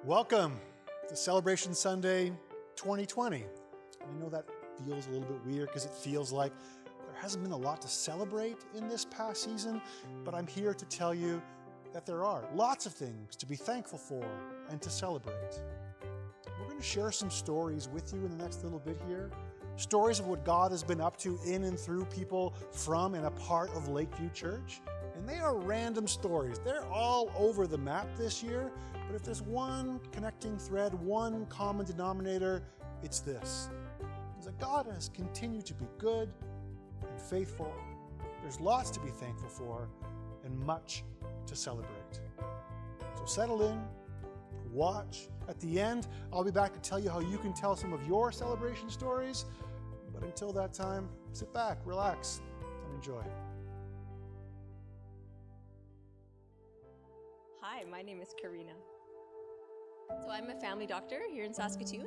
Welcome to Celebration Sunday 2020. I know that feels a little bit weird because it feels like there hasn't been a lot to celebrate in this past season, but I'm here to tell you that there are lots of things to be thankful for and to celebrate. We're going to share some stories with you in the next little bit here. Stories of what God has been up to in and through people from and a part of Lakeview Church. And they are random stories. They're all over the map this year. But if there's one connecting thread, one common denominator, it's this. Is that God has continued to be good and faithful. There's lots to be thankful for and much to celebrate. So settle in, watch. At the end, I'll be back to tell you how you can tell some of your celebration stories. But until that time, sit back, relax, and enjoy. Hi, my name is Karina. So I'm a family doctor here in Saskatoon,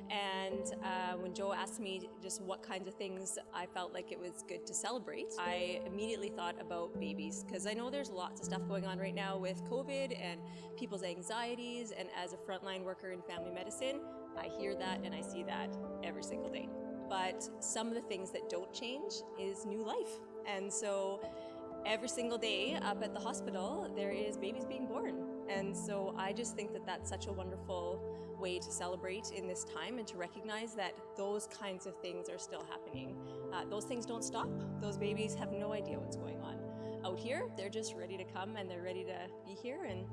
and when Joe asked me just what kinds of things I felt like it was good to celebrate, I immediately thought about babies, because I know there's lots of stuff going on right now with COVID and people's anxieties, and as a frontline worker in family medicine, I hear that and I see that every single day. But some of the things that don't change is new life, and so every single day up at the hospital, there is babies being born. And so I just think that that's such a wonderful way to celebrate in this time and to recognize that those kinds of things are still happening. Those things don't stop. Those babies have no idea what's going on. Out here, they're just ready to come and they're ready to be here. And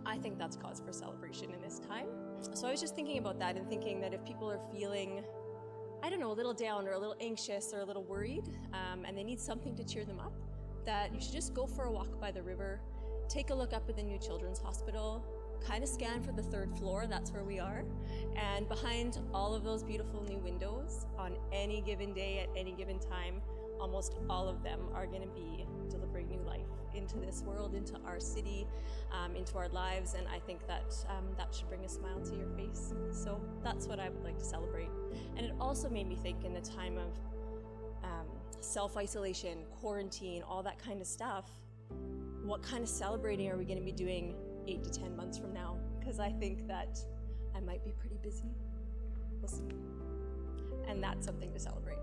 I think that's cause for celebration in this time. So I was just thinking about that and thinking that if people are feeling, I don't know, a little down or a little anxious or a little worried, and they need something to cheer them up, that you should just go for a walk by the river, take a look up at the new children's hospital, kind of scan for the third floor, that's where we are, and behind all of those beautiful new windows, on any given day, at any given time, almost all of them are going to be delivering new life into this world, into our city, into our lives, and I think that that should bring a smile to your face. So that's what I would like to celebrate. And it also made me think in the time of self-isolation, quarantine, all that kind of stuff, what kind of celebrating are we going to be doing 8 to 10 months from now? Because I think that I might be pretty busy. We'll see. And that's something to celebrate.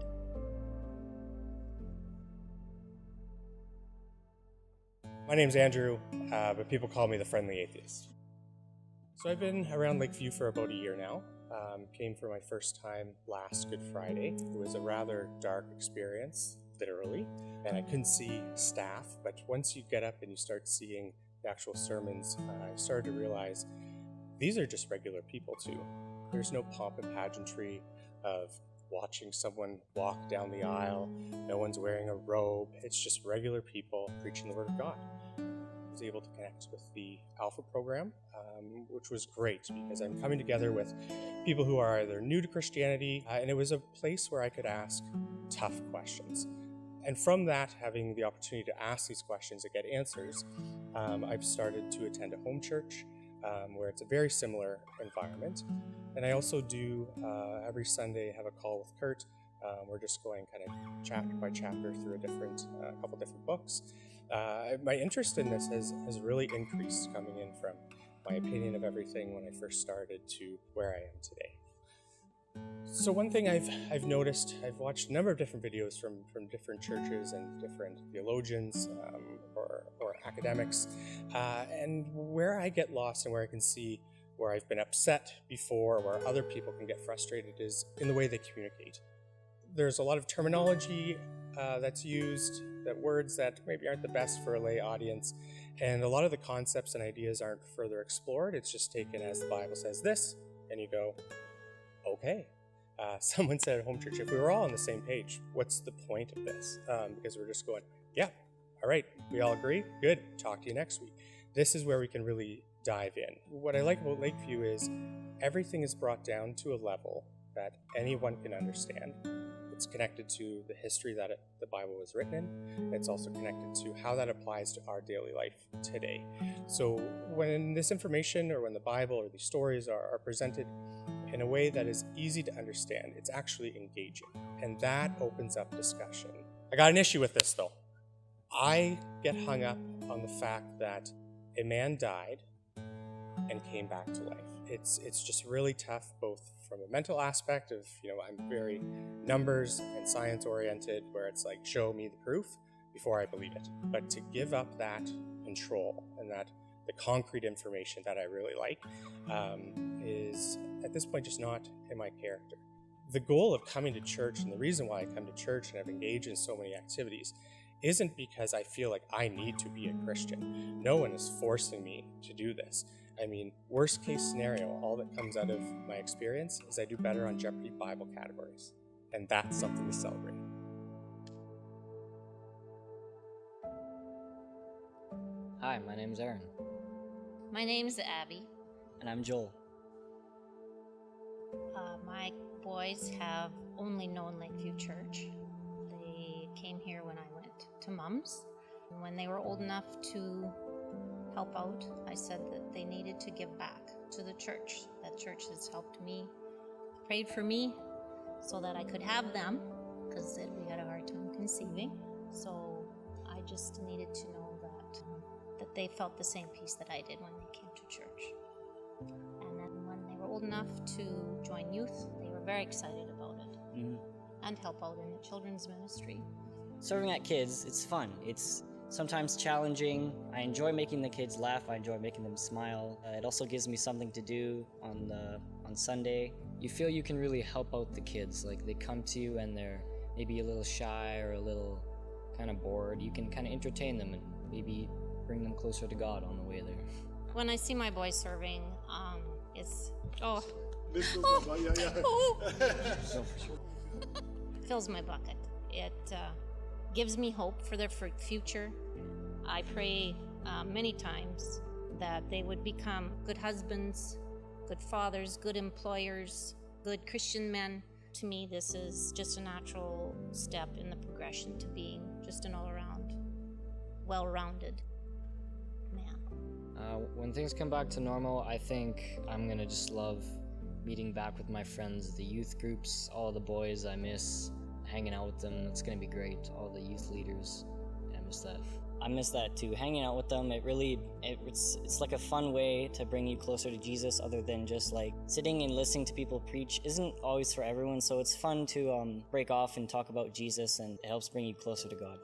My name's Andrew, but people call me the Friendly Atheist. So I've been around Lakeview for about a year now. Came for my first time last Good Friday. It was a rather dark experience, literally, and I couldn't see staff, but once you get up and you start seeing the actual sermons, I started to realize these are just regular people too. There's no pomp and pageantry of watching someone walk down the aisle. No one's wearing a robe. It's just regular people preaching the Word of God. I was able to connect with the Alpha program, which was great because I'm coming together with people who are either new to Christianity, and it was a place where I could ask tough questions. And from that, having the opportunity to ask these questions and get answers, I've started to attend a home church where it's a very similar environment. And I also do, every Sunday, have a call with Kurt. We're just going kind of chapter by chapter through a couple different books. My interest in this has really increased coming in from my opinion of everything when I first started to where I am today. So one thing I've noticed, I've watched a number of different videos from different churches and different theologians or academics, and where I get lost and where I can see where I've been upset before, where other people can get frustrated, is in the way they communicate. There's a lot of terminology that's used, that words that maybe aren't the best for a lay audience, and a lot of the concepts and ideas aren't further explored. It's just taken as the Bible says this, and you go, okay. Someone said at home church, if we were all on the same page, what's the point of this? Because we're just going, yeah, all right, we all agree? Good, talk to you next week. This is where we can really dive in. What I like about Lakeview is everything is brought down to a level that anyone can understand. It's connected to the history that the Bible was written in. It's also connected to how that applies to our daily life today. So when this information or when the Bible or these stories are presented in a way that is easy to understand, it's actually engaging. And that opens up discussion. I got an issue with this though. I get hung up on the fact that a man died and came back to life. it's just really tough, both from a mental aspect of, I'm very numbers and science oriented, where it's like, show me the proof before I believe it. But to give up that control and that the concrete information that I really like is at this point just not in my character. The goal of coming to church, and the reason why I come to church and I've engaged in so many activities, isn't because I feel like I need to be a Christian. No one is forcing me to do this. I mean, worst case scenario, all that comes out of my experience is I do better on Jeopardy Bible categories. And that's something to celebrate. Hi, my name's Erin. My name's Abby. And I'm Joel. My boys have only known Lakeview Church. They came here when I went to Mom's. When they were old enough to help out, I said that they needed to give back to the church. That church has helped me, prayed for me so that I could have them, because we had a hard time conceiving. So I just needed to know that they felt the same peace that I did when they came to church. And then when they were old enough to join youth, they were very excited about it and help out in the children's ministry. Serving at kids, it's fun. It's sometimes challenging. I enjoy making the kids laugh. I enjoy making them smile. It also gives me something to do on Sunday. You feel you can really help out the kids. Like, they come to you and they're maybe a little shy or a little kind of bored. You can kind of entertain them and maybe bring them closer to God on the way there. When I see my boys serving, it's fills my bucket. It gives me hope for their future. I pray many times that they would become good husbands, good fathers, good employers, good Christian men. To me, this is just a natural step in the progression to being just an all-around, well-rounded man. When things come back to normal, I think I'm gonna just love meeting back with my friends, the youth groups, all the boys I miss, hanging out with them. It's gonna be great. All the youth leaders, I miss that. I miss that too. Hanging out with them, it's like a fun way to bring you closer to Jesus, other than just like sitting and listening to people preach isn't always for everyone. So it's fun to break off and talk about Jesus, and it helps bring you closer to God.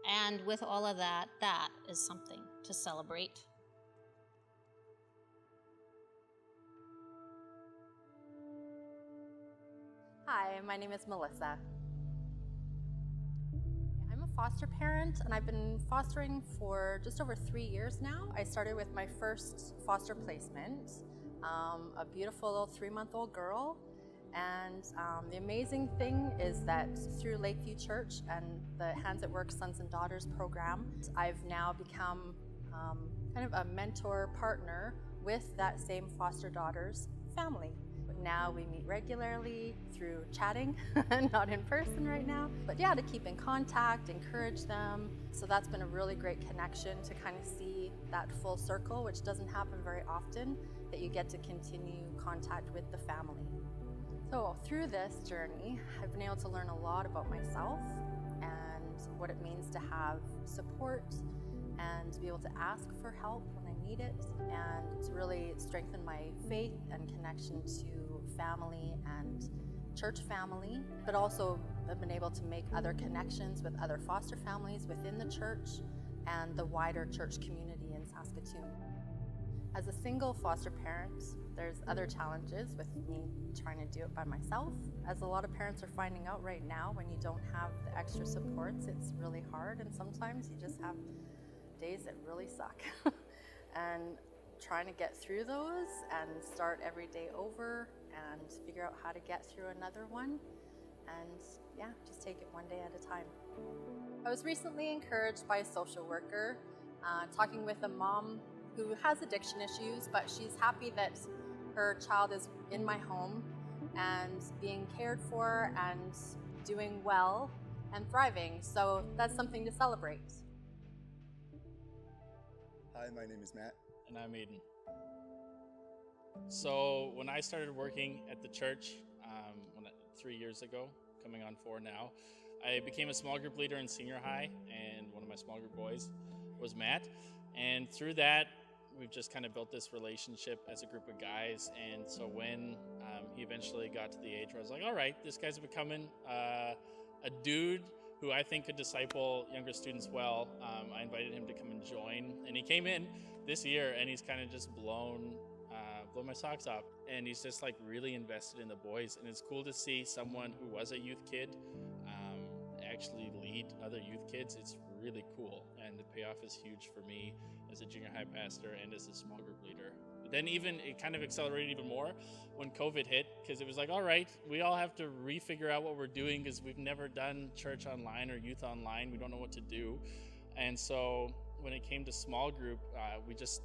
And with all of that, that is something to celebrate. Hi, my name is Melissa. I'm a foster parent, and I've been fostering for just over 3 years now. I started with my first foster placement, a beautiful little 3-month-old girl. And the amazing thing is that through Lakeview Church and the Hands at Work Sons and Daughters program, I've now become kind of a mentor partner with that same foster daughter's family. Now we meet regularly through chatting, not in person right now, but yeah, to keep in contact, encourage them. So that's been a really great connection to kind of see that full circle, which doesn't happen very often, that you get to continue contact with the family. So through this journey, I've been able to learn a lot about myself and what it means to have support and to be able to ask for help when I need it, and to really strengthen my faith and connection to family and church family, but also I've been able to make other connections with other foster families within the church and the wider church community in Saskatoon. As a single foster parent, there's other challenges with me trying to do it by myself. As a lot of parents are finding out right now, when you don't have the extra supports, it's really hard, and sometimes you just have days that really suck. And trying to get through those and start every day over and figure out how to get through another one, and yeah, just take it one day at a time. I was recently encouraged by a social worker talking with a mom who has addiction issues, but she's happy that her child is in my home and being cared for and doing well and thriving. So that's something to celebrate. Hi, my name is Matt. And I'm Aiden. So when I started working at the church 3 years ago, coming on 4 now, I became a small group leader in senior high, and one of my small group boys was Matt. And through that, we've just kind of built this relationship as a group of guys. And so when he eventually got to the age where I was like, all right, this guy's becoming a dude who I think could disciple younger students well, I invited him to come and join. And he came in this year, and he's kind of just blown my socks off. And he's just like really invested in the boys. And it's cool to see someone who was a youth kid actually lead other youth kids. It's really cool, and the payoff is huge for me as a junior high pastor and as a small group leader. But then even it kind of accelerated even more when COVID hit, because it was like, all right, we all have to refigure out what we're doing because we've never done church online or youth online. We don't know what to do. And so when it came to small group, we just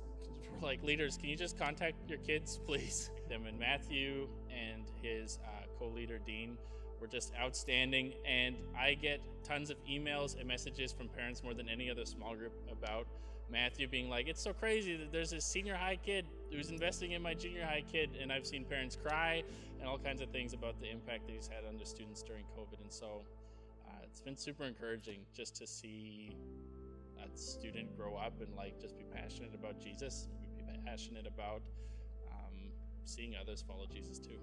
were like, leaders, can you just contact your kids, please? Them and Matthew and his co-leader Dean were just outstanding, and I get tons of emails and messages from parents more than any other small group about Matthew being like, it's so crazy that there's this senior high kid who's investing in my junior high kid. And I've seen parents cry and all kinds of things about the impact that he's had on the students during COVID. And so it's been super encouraging just to see a student grow up and like just be passionate about Jesus, be passionate about seeing others follow Jesus too.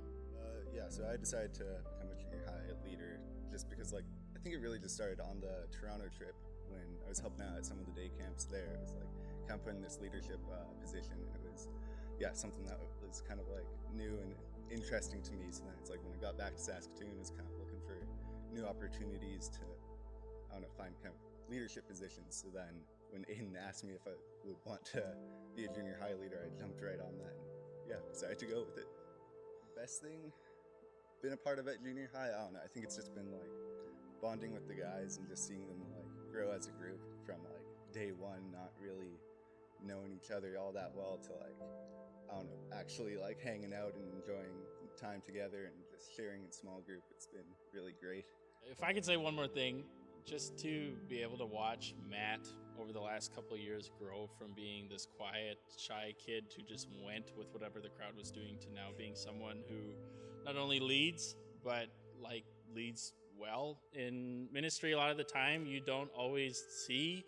So I decided to become a junior high leader just because, like, I think it really just started on the Toronto trip when I was helping out at some of the day camps there. It was like kind of put in this leadership position, and it was, something that was kind of like new and interesting to me. So then it's like when I got back to Saskatoon, I was kind of looking for new opportunities to, find kind of leadership positions. So then when Aiden asked me if I would want to be a junior high leader, I jumped right on that and decided to go with it. Best thing been a part of at junior high, I don't know, I think it's just been like bonding with the guys and just seeing them like grow as a group from like day one, not really knowing each other all that well to like, I don't know, actually like hanging out and enjoying time together and just sharing in small group. It's been really great. If I could say one more thing, just to be able to watch Matt over the last couple of years grow from being this quiet, shy kid who just went with whatever the crowd was doing to now being someone who not only leads, but like leads well in ministry. A lot of the time you don't always see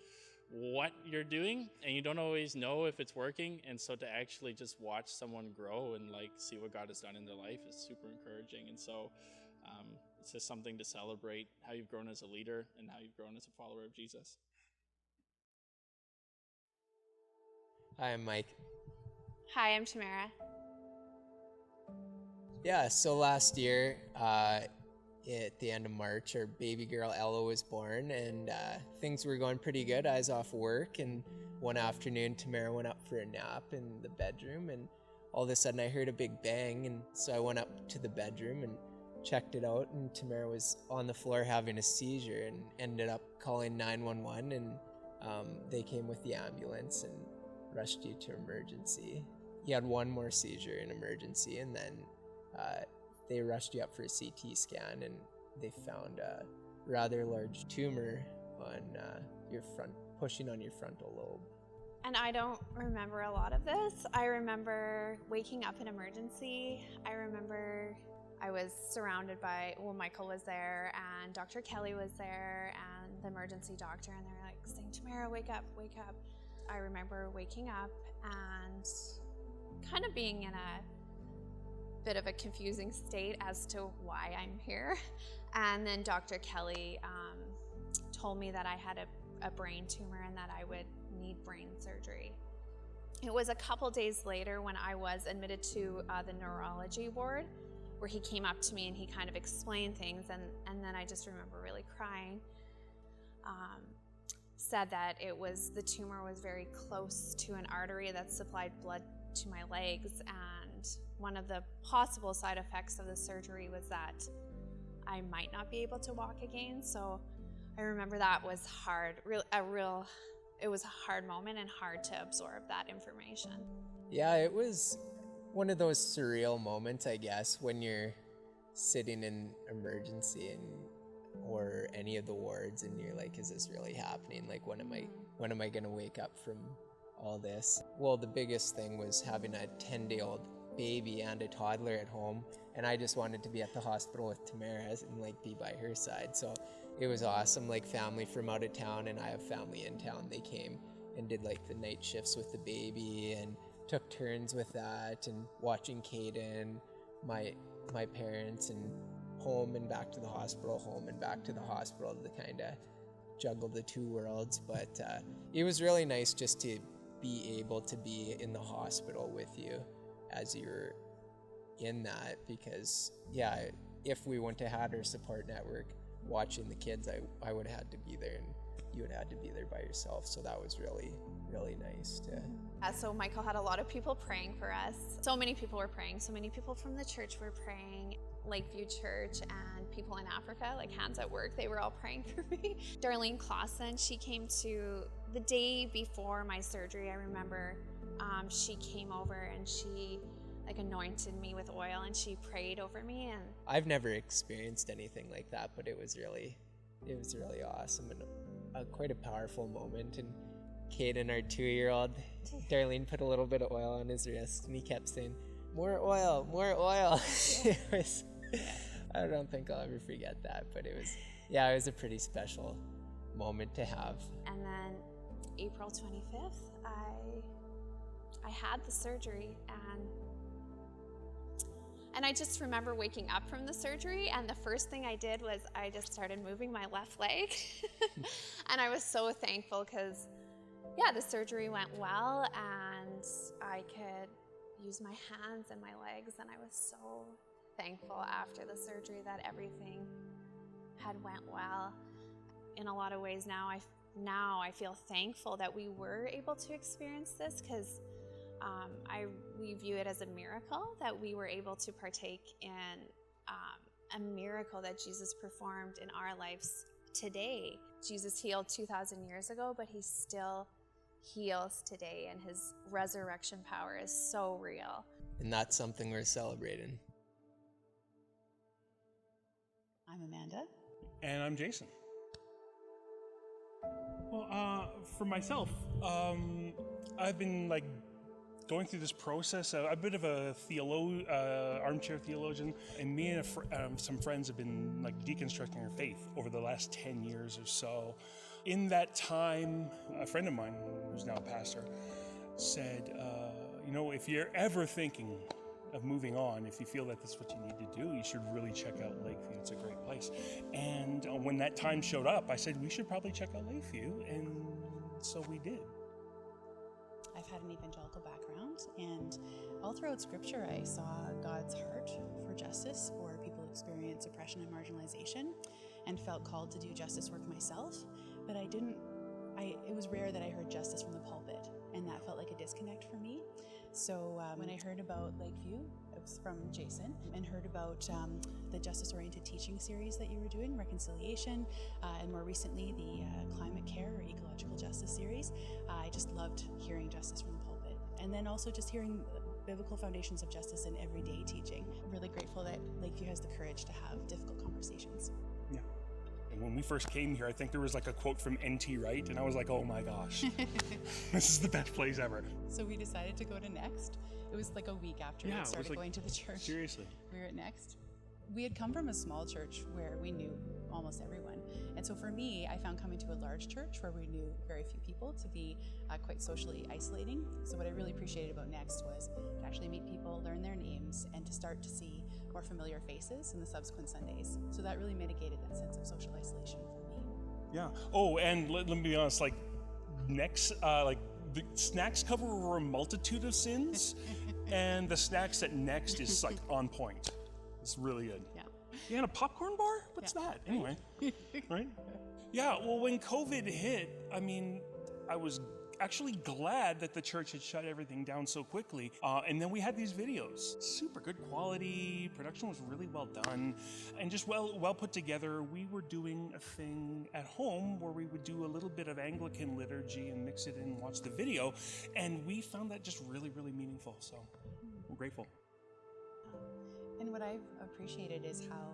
what you're doing and you don't always know if it's working. And so to actually just watch someone grow and like see what God has done in their life is super encouraging. And so it's just something to celebrate how you've grown as a leader and how you've grown as a follower of Jesus. Hi, I'm Mike. Hi, I'm Tamara. Yeah, so last year, at the end of March, our baby girl Ella was born, and things were going pretty good. I was off work, and one afternoon, Tamara went up for a nap in the bedroom, and all of a sudden I heard a big bang, and so I went up to the bedroom and checked it out, and Tamara was on the floor having a seizure and ended up calling 911, and they came with the ambulance and rushed you to emergency. You had one more seizure in emergency, and then they rushed you up for a CT scan, and they found a rather large tumor on your front, pushing on your frontal lobe. And I don't remember a lot of this. I remember waking up in emergency. I remember I was surrounded by, Michael was there, and Dr. Kelly was there, and the emergency doctor, and they were like saying, Tamara, wake up, wake up. I remember waking up and kind of being in a bit of a confusing state as to why I'm here. And then Dr. Kelly told me that I had a brain tumor and that I would need brain surgery. It was a couple days later when I was admitted to the neurology ward, where he came up to me and he kind of explained things, and then I just remember really crying. Said that the tumor was very close to an artery that supplied blood to my legs, and one of the possible side effects of the surgery was that I might not be able to walk again. So I remember that was hard, it was a hard moment and hard to absorb that information. Yeah, it was one of those surreal moments, I guess, when you're sitting in emergency or any of the wards and you're like, is this really happening? Like, when am I going to wake up from all this? Well, the biggest thing was having a 10-day-old baby and a toddler at home, and I just wanted to be at the hospital with Tamara and like be by her side. So it was awesome. Like, family from out of town, and I have family in town, they came and did like the night shifts with the baby and took turns with that and watching Caden, my parents, and home and back to the hospital, home and back to the hospital to kind of juggle the two worlds. But it was really nice just to be able to be in the hospital with you as you're in that, because if we wouldn't have had our support network watching the kids, I would have had to be there, and you would have had to be there by yourself. So that was really, really nice to... So Michael had a lot of people praying for us. So many people were praying. So many people from the church were praying. Lakeview Church and people in Africa, like Hands at Work, they were all praying for me. Darlene Clausen, she came to the day before my surgery. I remember she came over and she like anointed me with oil and she prayed over me. And I've never experienced anything like that, but it was really awesome and quite a powerful moment. And Caden, our 2-year-old, Darlene put a little bit of oil on his wrist and he kept saying, more oil, more oil. It was, I don't think I'll ever forget that, but it was a pretty special moment to have. And then April 25th, I had the surgery, and I just remember waking up from the surgery, and the first thing I did was I just started moving my left leg. And I was so thankful because, the surgery went well, and I could use my hands and my legs, and I was so thankful after the surgery that everything had went well. In a lot of ways now I feel thankful that we were able to experience this, because we view it as a miracle that we were able to partake in a miracle that Jesus performed in our lives today. Jesus healed 2,000 years ago, but he still heals today, and his resurrection power is so real. And that's something we're celebrating. I'm Amanda. And I'm Jason. Well, for myself, I've been going through this process. I'm a bit of a armchair theologian, and me and some friends have been deconstructing our faith over the last 10 years or so. In that time, a friend of mine, who's now a pastor, said, if you're ever thinking of moving on, if you feel that that's what you need to do, you should really check out Lakeview. It's a great place. And when that time showed up, I said, we should probably check out Lakeview, and so we did. I've had an evangelical background, and all throughout Scripture I saw God's heart for justice for people who experience oppression and marginalization, and felt called to do justice work myself, but it was rare that I heard justice from the pulpit, and that felt like a disconnect for me. So when I heard about Lakeview, it was from Jason, and heard about the justice-oriented teaching series that you were doing, Reconciliation, and more recently the Climate Care or Ecological Justice series, I just loved hearing justice from the pulpit. And then also just hearing biblical foundations of justice in everyday teaching. I'm really grateful that Lakeview has the courage to have difficult conversations. Yeah. And when we first came here, I think there was a quote from N.T. Wright, and I was like, oh my gosh, this is the best place ever. So we decided to go to Next. It was a week after we started going to the church. Seriously. We were at Next. We had come from a small church where we knew almost everyone. And so for me, I found coming to a large church where we knew very few people to be quite socially isolating. So what I really appreciated about Next was to actually meet people, learn their names, and to start to see more familiar faces in the subsequent Sundays. So that really mitigated that sense of social isolation for me. Yeah. Oh, and let me be honest, Next, the snacks cover a multitude of sins, and the snacks at Next is on point. It's really good. Yeah. You had a popcorn bar? What's that? Anyway, right? Yeah, well, when COVID hit, I was actually glad that the church had shut everything down so quickly. And then we had these videos. Super good quality, production was really well done, and just well put together. We were doing a thing at home where we would do a little bit of Anglican liturgy and mix it in and watch the video, and we found that just really, really meaningful. So we're grateful. And what I've appreciated is how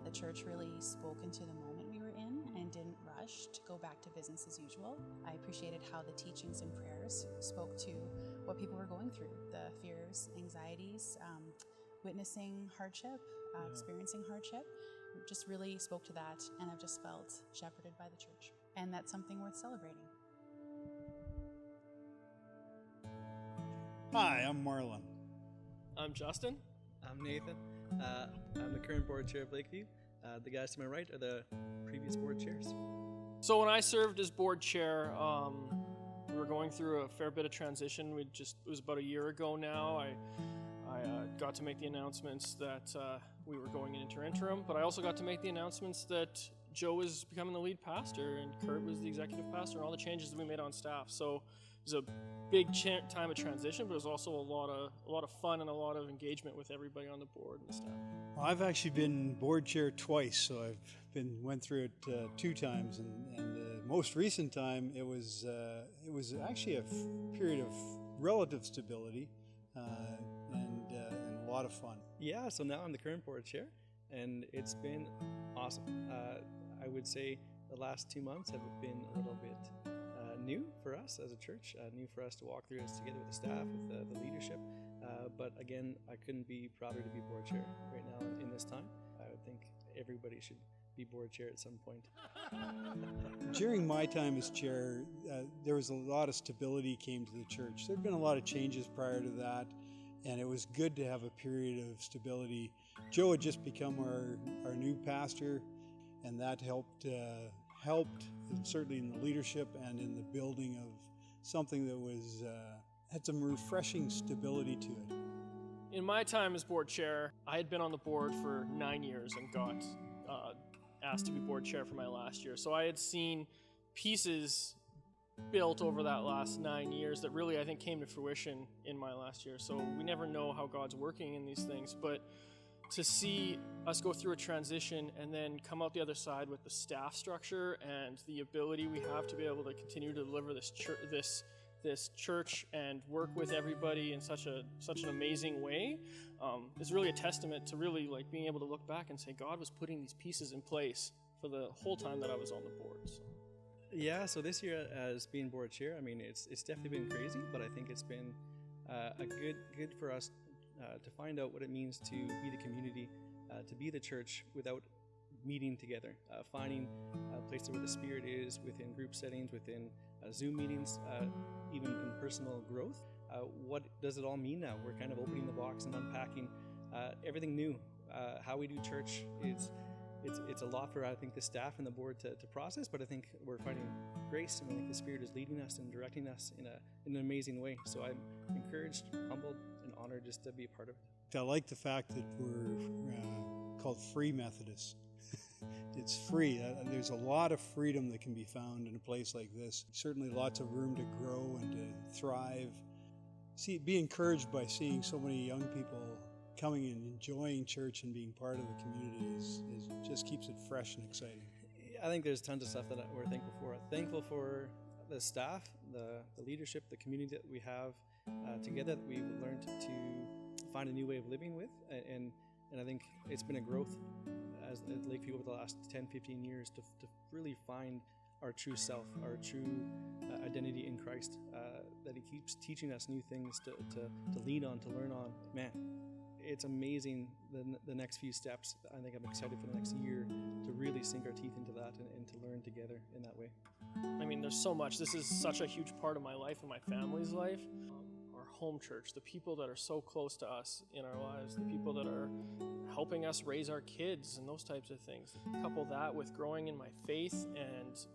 the church really spoke into the moment we were in and didn't rush to go back to business as usual. I appreciated how the teachings and prayers spoke to what people were going through, the fears, anxieties, witnessing hardship, experiencing hardship. It just really spoke to that, and I've just felt shepherded by the church. And that's something worth celebrating. Hi, I'm Marlon. I'm Justin. I'm Nathan. I'm the current board chair of Lakeview. The guys to my right are the previous board chairs. So when I served as board chair, we were going through a fair bit of transition. It was about a year ago now. I got to make the announcements that we were going into interim, but I also got to make the announcements that Joe was becoming the lead pastor and Kurt was the executive pastor, and all the changes that we made on staff. So it was a big time of transition, but it was also a lot of fun and a lot of engagement with everybody on the board and the staff. Well, I've actually been board chair twice, so went through it 2 times, and the most recent time it was actually a period of relative stability and a lot of fun. Yeah, so now I'm the current board chair, and it's been awesome. I would say the last 2 months have been a little bit new for us as a church, new for us to walk through this together with the staff, with the leadership. But again, I couldn't be prouder to be board chair right now in this time. I would think everybody should be board chair at some point. During my time as chair, there was a lot of stability came to the church. There had been a lot of changes prior to that, and it was good to have a period of stability. Joe had just become our new pastor, and that helped certainly in the leadership and in the building of something that was had some refreshing stability to it. In my time as board chair, I had been on the board for 9 years and got asked to be board chair for my last year. So I had seen pieces built over that last 9 years that really I think came to fruition in my last year. So we never know how God's working in these things, but to see us go through a transition and then come out the other side with the staff structure and the ability we have to be able to continue to deliver this church and work with everybody in such an amazing way is really a testament to really like being able to look back and say God was putting these pieces in place for the whole time that I was on the board. So. Yeah, so this year as being board chair, I mean it's definitely been crazy, but I think it's been a good for us to find out what it means to be the community, to be the church without meeting together, finding a place where the Spirit is within group settings, within Zoom meetings, even in personal growth. What does it all mean now? We're kind of opening the box and unpacking everything new. How we do church is it's a lot for I think the staff and the board to process, but I think we're finding grace, and I think the Spirit is leading us and directing us in an amazing way. So I'm encouraged, humbled, and honored just to be a part of it. I like the fact that we're called Free Methodists. It's free. There's a lot of freedom that can be found in a place like this. Certainly lots of room to grow and to thrive. Be encouraged by seeing so many young people coming and enjoying church and being part of the community is just keeps it fresh and exciting. I think there's tons of stuff that we're thankful for. Thankful for the staff, the leadership, the community that we have together, that we've learned to find a new way of living with. And I think it's been a growth as Lakeview over the last 10, 15 years to really find our true self, our true identity in Christ, that He keeps teaching us new things to lean on, to learn on. Man, it's amazing the next few steps. I think I'm excited for the next year to really sink our teeth into that and to learn together in that way. I mean, there's so much. This is such a huge part of my life and my family's life. Our home church, the people that are so close to us in our lives, the people that are helping us raise our kids and those types of things. Couple that with growing in my faith and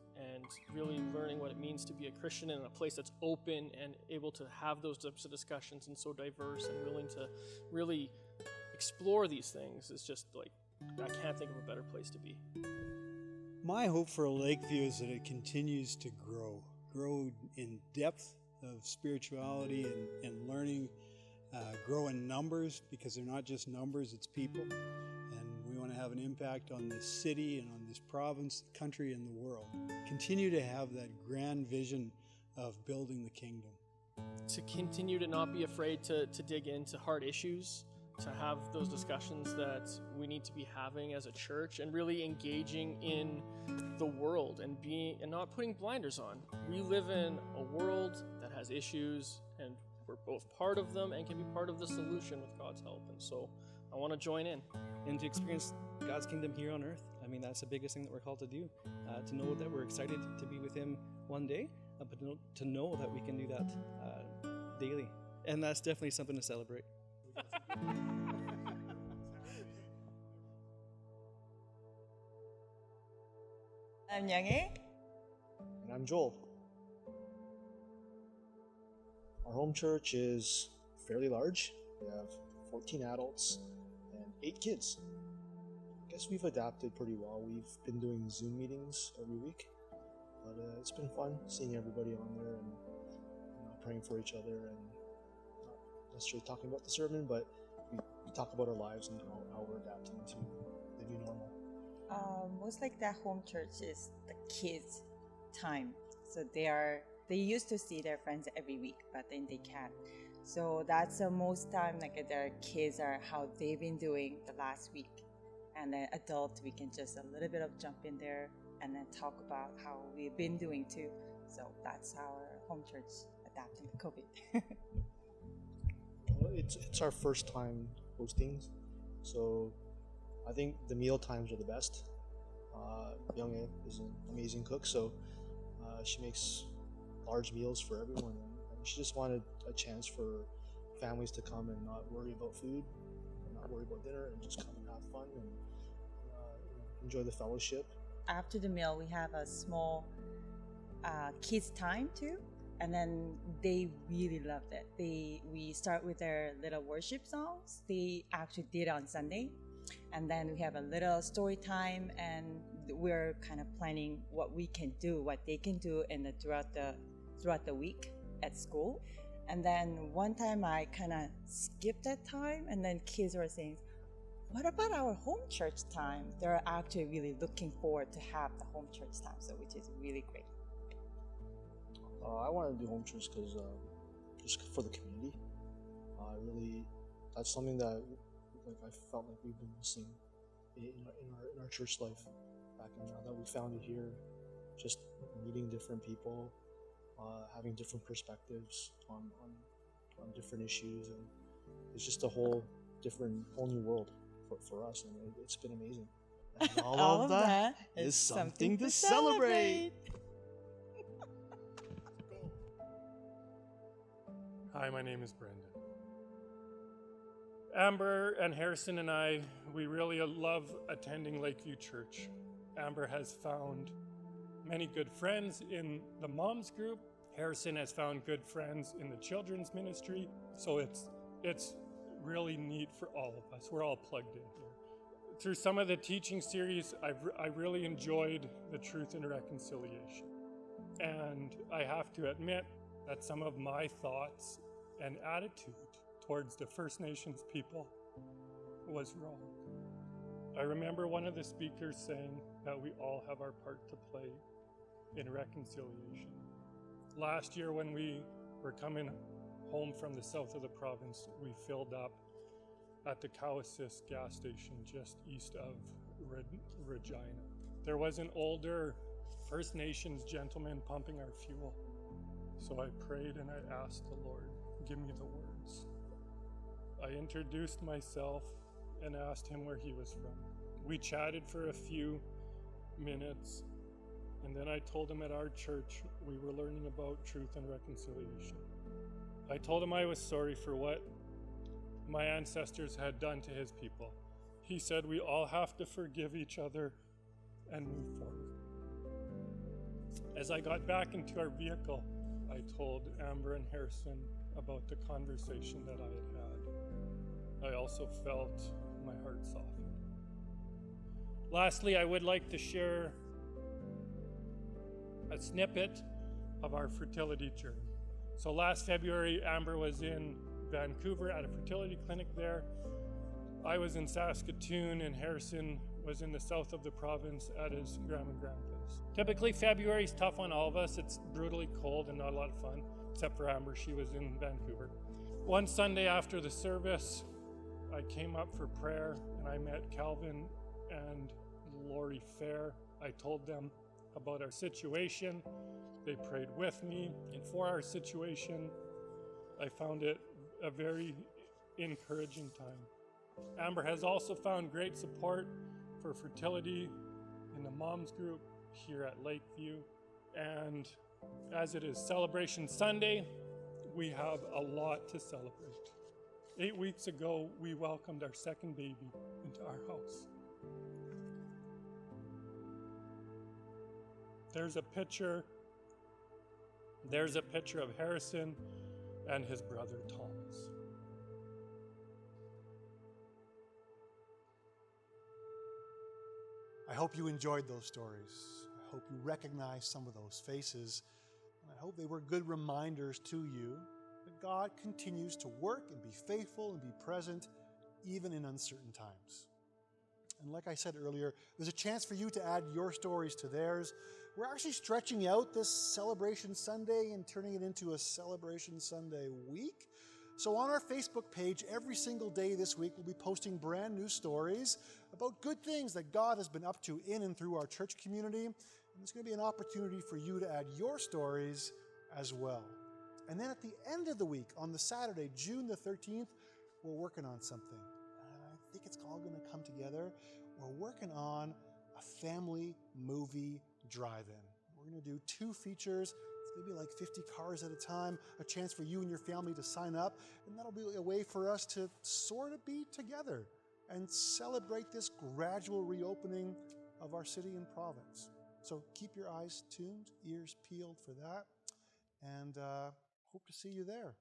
really learning what it means to be a Christian in a place that's open and able to have those types of discussions and so diverse and willing to really explore these things is just like, I can't think of a better place to be. My hope for Lakeview is that it continues to grow in depth of spirituality and learning, grow in numbers, because they're not just numbers, it's people. And we want to have an impact on this city and on this province, the country, and the world. Continue to have that grand vision of building the kingdom. To continue to not be afraid to dig into hard issues, to have those discussions that we need to be having as a church, and really engaging in the world and not putting blinders on. We live in a world that has issues, and we're both part of them and can be part of the solution with God's help. And so I want to join in. And to experience God's kingdom here on earth. I mean, that's the biggest thing that we're called to do. To know that we're excited to be with Him one day, but to know that we can do that daily and that's definitely something to celebrate. I'm Youngie. And I'm Joel. Our home church is fairly large. We have 14 adults and 8 kids. I guess we've adapted pretty well. We've been doing Zoom meetings every week, but it's been fun seeing everybody on there and praying for each other and not necessarily talking about the sermon, but we talk about our lives and how we're adapting to the new normal. Most like that home church is the kids' time. So they used to see their friends every week, but then they can't. So that's the most time like their kids are how they've been doing the last week. And then adult, we can just a little bit of jump in there and then talk about how we've been doing too. So that's our home church adapting to COVID. Well, it's our first time hosting, so I think the meal times are the best. Young is an amazing cook, so she makes large meals for everyone, and she just wanted a chance for families to come and not worry about food, and not worry about dinner, and just come and have fun and enjoy the fellowship. After the meal, we have a small kids time too, and then they really loved it. We start with their little worship songs. They actually did on Sunday, and then we have a little story time, and we're kind of planning what we can do, what they can do throughout the week at school. And then one time I kind of skipped that time, and then kids were saying, what about our home church time? They're actually really looking forward to have the home church time, so which is really great. I wanted to do home church because just for the community. That's something that I felt like we've been missing in our church life back in now that we found it here. Just meeting different people, having different perspectives on different issues, and it's just a whole new world for us, and it's been amazing. And all of that is something to celebrate. Hi, my name is Brendan. Amber and Harrison and I, we really love attending Lakeview Church. Amber has found many good friends in the moms group. Harrison has found good friends in the children's ministry. So it's really neat for all of us. We're all plugged in here. Through some of the teaching series, I really enjoyed the truth and reconciliation. And I have to admit that some of my thoughts and attitude towards the First Nations people was wrong. I remember one of the speakers saying that we all have our part to play in reconciliation. Last year when we were coming home from the south of the province, we filled up at the Cowasis gas station just east of Regina. There was an older First Nations gentleman pumping our fuel. So I prayed and I asked the Lord, give me the words. I introduced myself and asked him where he was from. We chatted for a few minutes, and then I told him at our church we were learning about truth and reconciliation. I told him I was sorry for what my ancestors had done to his people. He said we all have to forgive each other and move forward. As I got back into our vehicle, I told Amber and Harrison about the conversation that I had had. I also felt my heart soften. Lastly, I would like to share a snippet of our fertility journey. So last February, Amber was in Vancouver at a fertility clinic there. I was in Saskatoon, and Harrison was in the south of the province at his grandma and grandpa's. Typically, February is tough on all of us. It's brutally cold and not a lot of fun, except for Amber. She was in Vancouver. One Sunday after the service, I came up for prayer, and I met Calvin and Lori Fair. I told them about our situation. They prayed with me and for our situation. I found it a very encouraging time. Amber has also found great support for fertility in the moms group here at Lakeview. And as it is Celebration Sunday, We have a lot to celebrate. 8 weeks ago, we welcomed our second baby into our house. There's a picture of Harrison and his brother Thomas. I hope you enjoyed those stories. I hope you recognize some of those faces. And I hope they were good reminders to you that God continues to work and be faithful and be present even in uncertain times. And like I said earlier, there's a chance for you to add your stories to theirs. We're actually stretching out this Celebration Sunday and turning it into a Celebration Sunday week. So on our Facebook page, every single day this week, we'll be posting brand new stories about good things that God has been up to in and through our church community. And there's going to be an opportunity for you to add your stories as well. And then at the end of the week, on the Saturday, June the 13th, we're working on something. I think it's all going to come together. We're working on a family movie drive-in. We're going to do 2 features. It's maybe like 50 cars at a time, a chance for you and your family to sign up, and that'll be a way for us to sort of be together and celebrate this gradual reopening of our city and province. So keep your eyes tuned, ears peeled for that, and hope to see you there.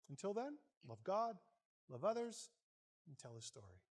Until then, love God, love others, and tell His story.